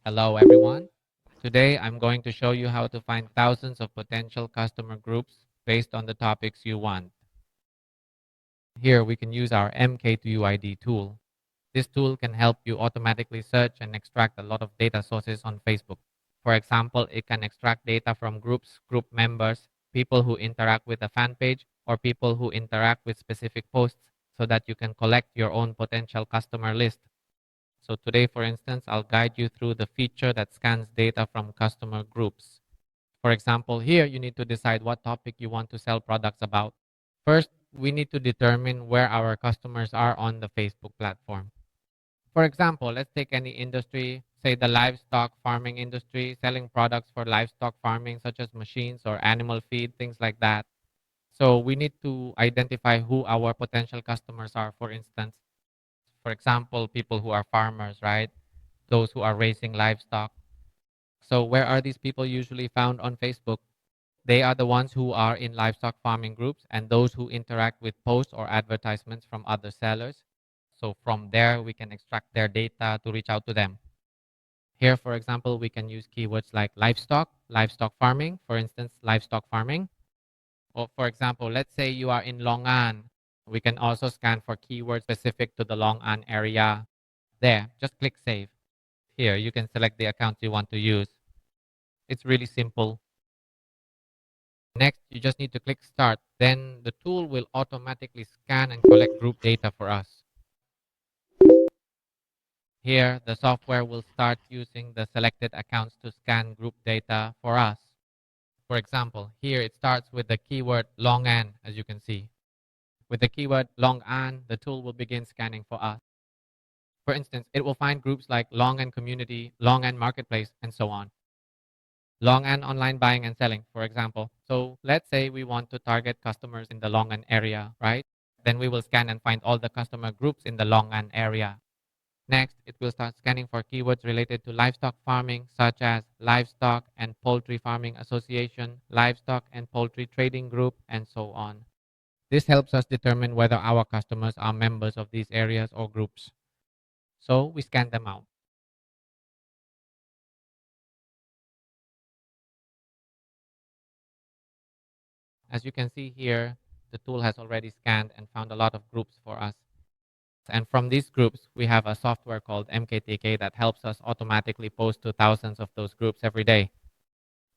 Hello everyone. Today I'm going to show you how to find thousands of potential customer groups based on the topics you want. Here we can use our MK2UID tool. This tool can help you automatically search and extract a lot of data sources on Facebook. For example, it can extract data from groups, group members, people who interact with the fan page, or people who interact with specific posts so that you can collect your own potential customer list. So today, for instance, I'll guide you through the feature that scans data from customer groups. For example, here you need to decide what topic you want to sell products about. First, we need to determine where our customers are on the Facebook platform. For example, let's take any industry, say the livestock farming industry, selling products for livestock farming, such as machines or animal feed, things like that. So we need to identify who our potential customers are, for instance. For example, people who are farmers, right? Those who are raising livestock. So, where are these people usually found on Facebook? They are the ones who are in livestock farming groups and those who interact with posts or advertisements from other sellers. So, from there, we can extract their data to reach out to them. Here, for example, we can use keywords like livestock, livestock farming, for instance, livestock farming. Or, for example, let's say you are in Long An. We can also scan for keywords specific to the Long An area. There, just click save. Here, you can select the account you want to use. It's really simple. Next, you just need to click start. Then the tool will automatically scan and collect group data for us. Here, the software will start using the selected accounts to scan group data for us. For example, here it starts with the keyword long an, as you can see. With the keyword long an, the tool will begin scanning for us. For instance, it will find groups like long an community, long an marketplace, and so on. Long An online buying and selling, for example. So let's say we want to target customers in the Long An area, right? Then we will scan and find all the customer groups in the Long An area. Next, it will start scanning for keywords related to livestock farming, such as Livestock and Poultry Farming Association, Livestock and Poultry Trading Group, and so on. This helps us determine whether our customers are members of these areas or groups. So we scan them out. As you can see here, the tool has already scanned and found a lot of groups for us. And from these groups, we have a software called MKTK that helps us automatically post to thousands of those groups every day.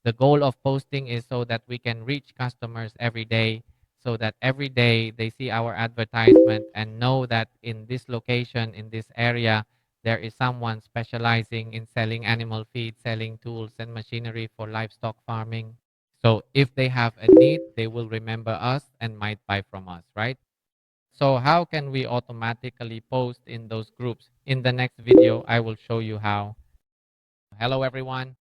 The goal of posting is so that we can reach customers every day, so that every day they see our advertisement and know that in this location, in this area, there is someone specializing in selling animal feed, selling tools and machinery for livestock farming. So if they have a need, they will remember us and might buy from us, right? So how can we automatically post in those groups? In the next video, I will show you how. Hello, everyone.